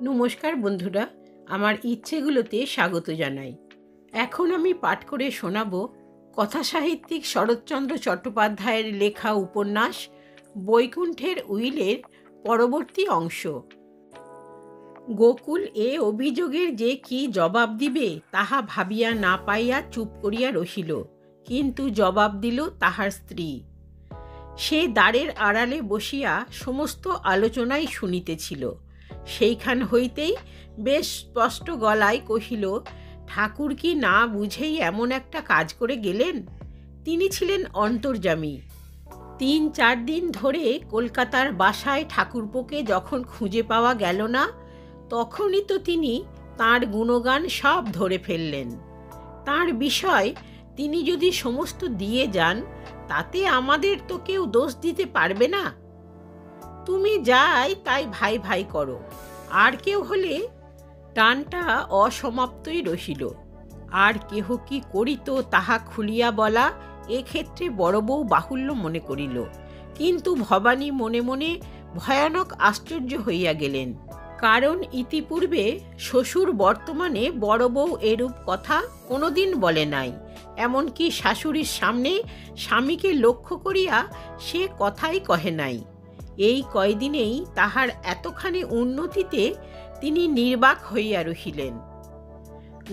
নমস্কার বন্ধুরা, আমার ইচ্ছেগুলোতে স্বাগত জানাই। এখন আমি পাঠ করে শোনাব কথাসাহিত্যিক শরৎচন্দ্র চট্টোপাধ্যায়ের লেখা উপন্যাস বৈকুণ্ঠের উইলের পরবর্তী অংশ। গোকুল এ অভিযোগের যে কি জবাব দিবে তাহা ভাবিয়া না পাইয়া চুপ করিয়া রহিল, কিন্তু জবাব দিল তাহার স্ত্রী। সে দ্বারের আড়ালে বসিয়া সমস্ত আলোচনাই শুনিতেছিল। সেইখান হইতেই বেশ স্পষ্ট গলায় কহিল, ঠাকুর কি না বুঝেই এমন একটা কাজ করে গেলেন? তিনি ছিলেন অন্তর্যামী। 3-4 দিন ধরে কলকাতার বাসায় ঠাকুরপোকে যখন খুঁজে পাওয়া গেল না, তখনই তো তিনি তাঁর গুণগান সব ধরে ফেললেন। তাঁর বিষয় তিনি যদি সমস্ত দিয়ে যান, তাতে আমাদের তো কেউ দোষ দিতে পারবে না। তুমি যাই তাই ভাই ভাই করো, আর কেউ হলে টানটা অসমাপ্তই রহিল। আর কেহ কি করিত তাহা খুলিয়া বলা এক্ষেত্রে বড় বউ বাহুল্য মনে করিল, কিন্তু ভবানী মনে মনে ভয়ানক আশ্চর্য হইয়া গেলেন। কারণ ইতিপূর্বে শ্বশুর বর্তমানে বড় বউ এরূপ কথা কোনোদিন বলে নাই। এমনকি শাশুড়ির সামনে স্বামীকে লক্ষ্য করিয়া সে কথাই কহে নাই। এই কয়দিনেই তাহার এতখানি উন্নতিতে তিনি নির্বাক হইয়া রহিলেন।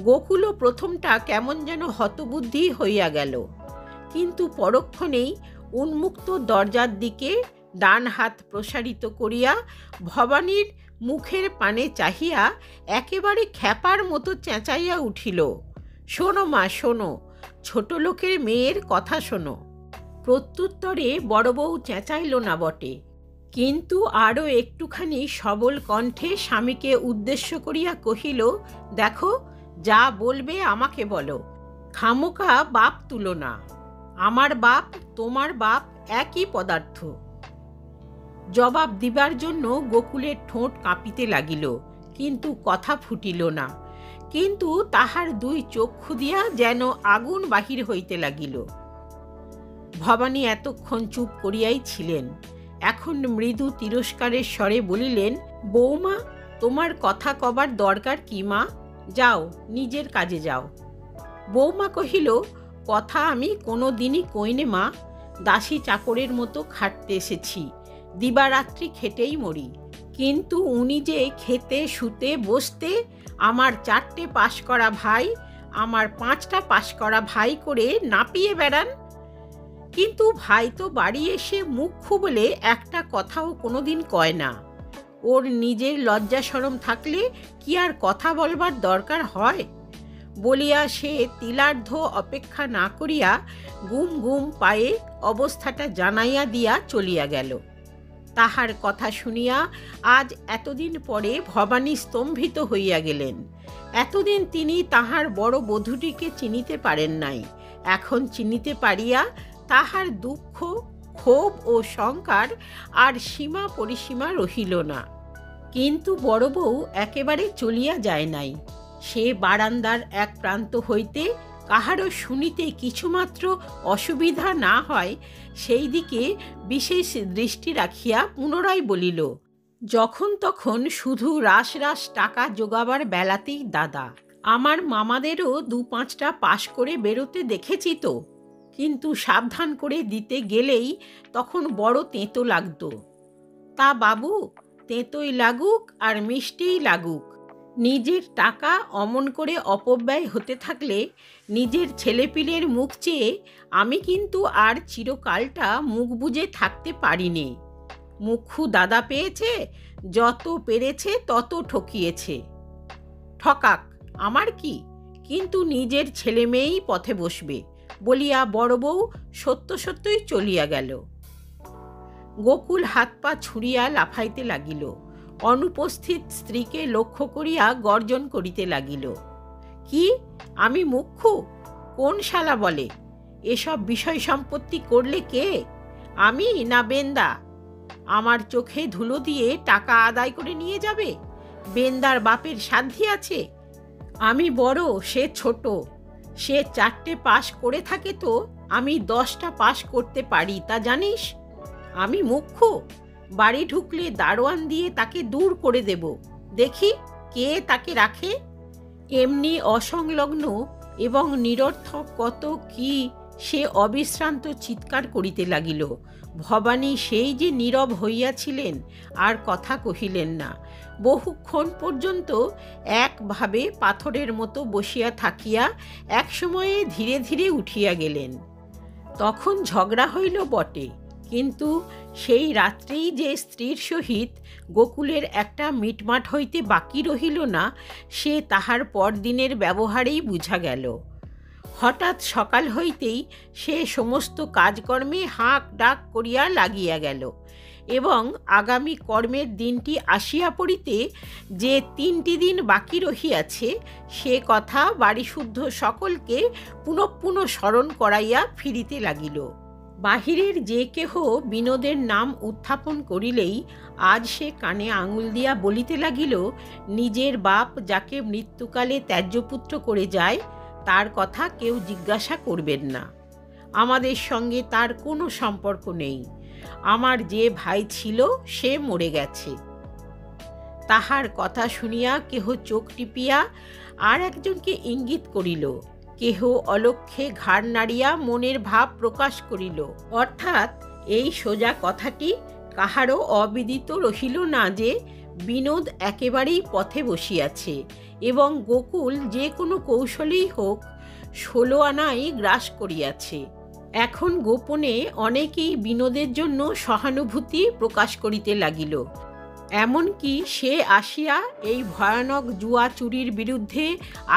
গোকুলও প্রথমটা কেমন যেন হতবুদ্ধি হইয়া গেল, কিন্তু পরক্ষণেই উন্মুক্ত দরজার দিকে ডান হাত প্রসারিত করিয়া ভবানীর মুখের পানে চাহিয়া একেবারে খ্যাপার মতো চেঁচাইয়া উঠিল, শোনো মা, শোনো, ছোট লোকের মেয়ের কথা শোনো। প্রত্যুত্তরে বড় বউ চেঁচাইল না বটে, কিন্তু আরও একটুখানি সবল কণ্ঠে স্বামীকে উদ্দেশ্য করিয়া কহিল, দেখো, যা বলবে আমাকে বলো, খামোকা বাপ তুলো না। আমার বাপ তোমার বাপ একই পদার্থ। জবাব দিবার জন্য গোকুলের ঠোঁট কাঁপিতে লাগিল, কিন্তু কথা ফুটিল না। কিন্তু তাহার 2 চক্ষু দিয়া যেন আগুন বাহির হইতে লাগিল। ভবানী এতক্ষণ চুপ করিয়াই ছিলেন। এখন মৃদু তিরস্কারের স্বরে বলিলেন, বৌমা, তোমার কথা কবার দরকার কি মা? যাও, নিজের কাজে যাও। বৌমা কহিল, কথা আমি কোনো দিনই কইনে মা। দাসী চাকরের মতো খাটতে এসেছি, দিবারাত্রি খেটেই মরি। কিন্তু উনি যে খেতে শুতে বসতে আমার 4টে পাশ করা ভাই, আমার 5টা পাশ করা ভাই করে নাপিয়ে বেড়ান। কিন্তু ভাই তো বাড়ি এসে মুখ খুবলে একটা কথাও কোনোদিন কয় না। ওর নিজের লজ্জা শরম থাকলে কি আর কথা বলবার দরকার হয়? বলিয়া সে তিলার্ধ অপেক্ষা না করিয়া গুম গুম পায়ে অবস্থাটা জানাইয়া দিয়া চলিয়া গেল। তাহার কথা শুনিয়া আজ এতদিন পরে ভবানী স্তম্ভিত হইয়া গেলেন। এতদিন তিনি তাহার বড় বধূটিকে চিনিতে পারেন নাই। এখন চিনিতে পারিয়া তাহার দুঃখ, ক্ষোভ ও শঙ্কার আর সীমা পরিসীমা রহিল না। কিন্তু বড় বউ একেবারে চলিয়া যায় নাই। সে বারান্দার এক প্রান্ত হইতে কাহারও শুনিতে কিছুমাত্র অসুবিধা না হয় সেই দিকে বিশেষ দৃষ্টি রাখিয়া পুনরায় বলিল, যখন তখন শুধু রাস রাস টাকা জোগাবার বেলাতেই দাদা, আমার মামাদেরও 2-5টা পাশ করে বেরোতে দেখেছি তো, কিন্তু সাবধান করে দিতে গেলেই তখন বড় তেঁতো লাগত। তা বাবু, তেঁতোই লাগুক আর মিষ্টিই লাগুক, নিজের টাকা অমন করে অপব্যয় হতে থাকলে নিজের ছেলেপিলের মুখ চেয়ে আমি কিন্তু আর চিরকালটা মুখ বুজে থাকতে পারিনে। মুখু দাদা পেয়েছে, যত পেরেছে তত ঠকিয়েছে। ঠকাক, আমার কি, কিন্তু নিজের ছেলে মেয়েই পথে বসবে বলিয়া বড় বউ সত্য সত্যই চলিয়া গেল। গোকুল হাত পা ছুঁড়িয়া লাফাইতে লাগিল। অনুপস্থিত স্ত্রীকে লক্ষ্য করিয়া গর্জন করিতে লাগিল, কি, আমি মুখ্যু? কোন শালা বলে? এসব বিষয় সম্পত্তি করলে কে, আমি না বেন্দা? আমার চোখে ধুলো দিয়ে টাকা আদায় করে নিয়ে যাবে? বেন্দার বাপের সাধ্যি আছে? আমি বড়, সে ছোট। সে 4টে পাশ করে থাকে তো আমি 10টা পাশ করতে পারি, তা জানিস? আমি মুখ্যু? বাড়ি ঢুকলে দারোয়ান দিয়ে তাকে দূর করে দেব। দেখি কে তাকে রাখে। এমনি অসংলগ্ন এবং নিরর্থক কত কি সে অবিশ্রান্ত চিৎকার করিতে লাগিল। ভবানী সেই যে নীরব হইয়াছিলেন, আর কথা কহিলেন না। বহুক্ষণ পর্যন্ত একভাবে পাথরের মতো বসিয়া থাকিয়া একসময়ে ধীরে ধীরে উঠিয়া গেলেন। তখন ঝগড়া হইল বটে, কিন্তু সেই রাত্রেই যে স্ত্রীর সহিত গোকুলের একটা মিটমাট হইতে বাকি রহিল না, সে তাহার পরদিনের ব্যবহারেই বুঝা গেল। হঠাৎ সকাল হইতেই সে সমস্ত কাজকর্মে হাঁক ডাক করিয়া লাগিয়া গেল, এবং আগামী কর্মের দিনটি আসিয়া পড়িতে যে 3টি দিন বাকি রহিয়াছে সে কথা বাড়িশুদ্ধ সকলকে পুনঃ পুনঃ স্মরণ করাইয়া ফিরিতে লাগিল। বাহিরের যে কেহ বিনোদের নাম উত্থাপন করিলেই আজ সে কানে আঙুল দিয়া বলিতে লাগিল, নিজের বাপ যাকে মৃত্যুকালে ত্যায্যপুত্র করে যায় তার কথা কেউ জিজ্ঞাসা করবেন না। আমাদের সঙ্গে তার কোনো সম্পর্ক নেই। আমার যে ভাই ছিল সে মরে গেছে। তাহার কথা শুনিয়া কেহ চোখ টিপিয়া আর একজনকে ইঙ্গিত করিল, কেহ অলক্ষ্যে ঘাড় নাড়িয়া মনের ভাব প্রকাশ করিল। অর্থাৎ এই সোজা কথাটি কাহারও অবিদিত রহিল না যে বিনোদ একেবারেই পথে বসিয়াছে, এবং গোকুল যে কোনো কৌশলেই হোক 16 আনাই গ্রাস করিয়াছে। এখন গোপনে অনেকেই বিনোদের জন্য সহানুভূতি প্রকাশ করিতে লাগিল। এমনকি সে আসিয়া এই ভয়ানক জুয়া চুরির বিরুদ্ধে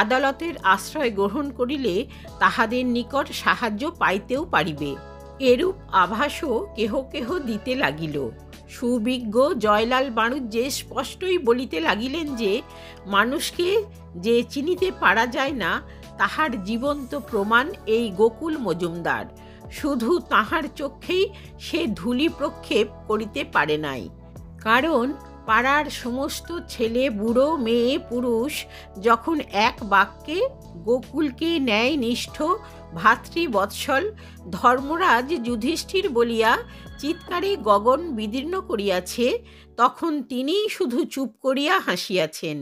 আদালতের আশ্রয় গ্রহণ করিলে তাহাদের নিকট সাহায্য পাইতেও পারিবে, এরূপ আভাসও কেহ কেহ দিতে লাগিল। সুবিজ্ঞ জয়লাল বাণুজ্যে স্পষ্টই বলিতে লাগিলেন যে মানুষকে যে চিনিতে পারা যায় না তাহার জীবন্ত প্রমাণ এই গোকুল মজুমদার। শুধু তাহার চক্ষেই সে ধূলি প্রক্ষেপ করিতে পারে নাই, কারণ পাড়ার সমস্ত ছেলে বুড়ো মেয়ে পুরুষ যখন এক বাক্যে গোকুলকে ন্যায়নিষ্ঠ ভাতৃবৎসল ধর্মরাজ যুধিষ্ঠির বলিয়া চিৎকারে গগন বিদীর্ণ করিয়াছে, তখন তিনিই শুধু চুপ করিয়া হাসিয়াছেন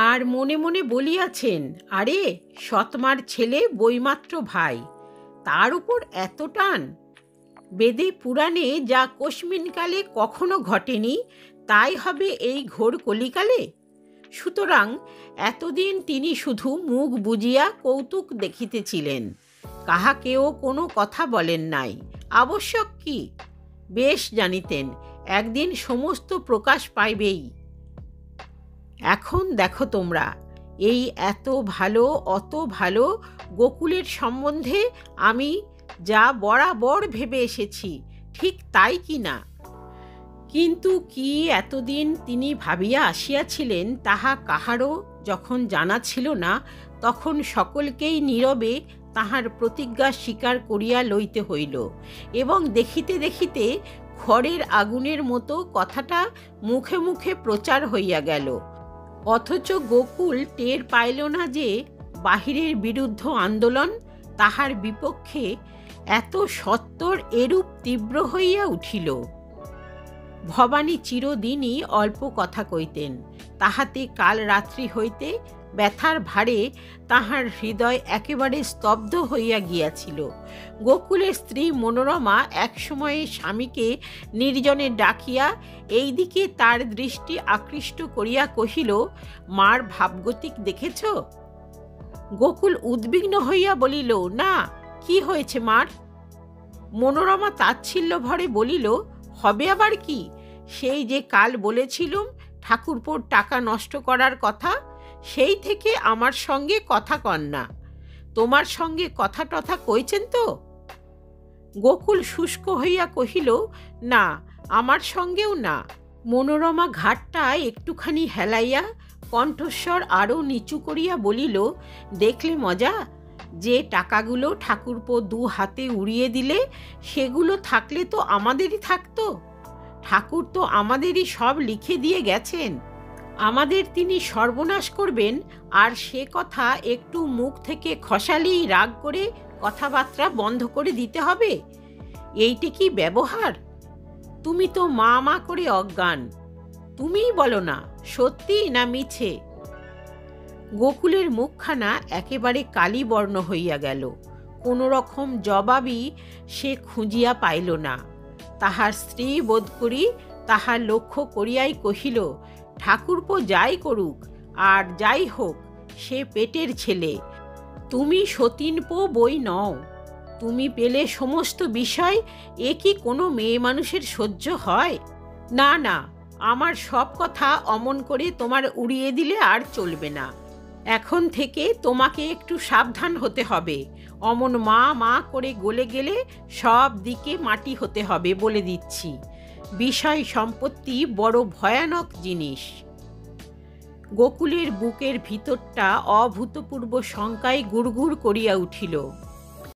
আর মনে মনে বলিয়াছেন, আরে সৎমার ছেলে বইমাত্র ভাই, তার উপর এত টান! বেদে পুরাণে যা কস্মিনকালে কখনো ঘটেনি তাই হবে এই ঘোর কলিকালে। সুতরাং এতদিন তিনি শুধু মুখ বুজিয়া কৌতুক দেখিতেছিলেন, কাহাকেও কোনো কথা বলেন নাই। আবশ্যক কি? বেশ জানিতেন একদিন সমস্ত প্রকাশ পাইবেই। এখন দেখো তোমরা, এই এত ভালো অত ভালো গোকুলের সম্বন্ধে আমি যা বরাবর ভেবে এসেছি ঠিক তাই কি না? কিন্তু কি এতদিন তিনি ভাবিয়া আসিয়াছিলেন তাহা কাহারও যখন জানা ছিল না, তখন সকলকেই নীরবে তাহার প্রতিজ্ঞা স্বীকার করিয়া লইতে হইল, এবং দেখিতে দেখিতে খড়ের আগুনের মতো কথাটা মুখে মুখে প্রচার হইয়া গেল। অথচ গোকুল টের পাইল না যে বাহিরের বিরুদ্ধ আন্দোলন তাহার বিপক্ষে এত সত্বর এরূপ তীব্র হইয়া উঠিল। ভবানী চিরদিনই অল্প কথা কইতেন, তাহাতে কাল রাত্রি হইতে ব্যথার ভারে তাহার হৃদয় একেবারে স্তব্ধ হইয়া গিয়াছিল। গোকুলের স্ত্রী মনোরমা একসময়ে স্বামীকে নির্জনে ডাকিয়া এই দিকে তার দৃষ্টি আকৃষ্ট করিয়া কহিল, মার ভাবগতিক দেখেছ? গোকুল উদ্বিগ্ন হইয়া বলিল, না, কি হয়েছে মার? মনোরমা তাচ্ছিল্য ভরে বলিল, হবে আবার কি? সেই যে কাল বলেছিলুম ঠাকুরপোর টাকা নষ্ট করার কথা, সেই থেকে আমার সঙ্গে কথা কন না। তোমার সঙ্গে কথা টথা কইছেন তো? গোকুল শুষ্ক হইয়া কহিল, না, আমার সঙ্গেও না। মনোরমা ঘাটটা একটুখানি হেলাইয়া কণ্ঠস্বর আরও নিচু করিয়া বলিল, দেখলে মজা, যে টাকাগুলো ঠাকুরপো 2 হাতে উড়িয়ে দিলে সেগুলো থাকলে তো আমাদেরই থাকতো। ঠাকুর তো আমাদেরই সব লিখে দিয়ে গেছেন, আমাদের তিনি সর্বনাশ করবেন, আর সে কথা একটু মুখ থেকে খসালেই রাগ করে কথাবার্তা বন্ধ করে দিতে হবে? এইটা কি ব্যবহার? তুমি তো মা মা করে অজ্ঞান। তুমিই বলো না সত্যি না মিছে? গোকুলের মুখখানা একেবারে কালিবর্ণ হইয়া গেল। কোনো রকম জবাবই সে খুঁজিয়া পাইল না। তাহার স্ত্রী বোধ করি তাহার লক্ষ্য করিয়াই কহিল, ঠাকুরপো যাই করুক আর যাই হোক, সে পেটের ছেলে, তুমি সতীনপো বই নও। তুমি পেলে সমস্ত বিষয়, এ কি কোনো মেয়ে মানুষের সহ্য হয়? না না, আমার সব কথা অমন করে তোমার উড়িয়ে দিলে আর চলবে না। এখন থেকে তোমাকে একটু সাবধান হতে হবে। অমন মা মা করে গলে গেলে সব দিকে মাটি হতে হবে বলে দিচ্ছি। বিষয় সম্পত্তি বড় ভয়ানক জিনিস। গোকুলের বুকের ভিতরটা অভূতপূর্ব শঙ্কায় গুড়গুড় করিয়া উঠিল।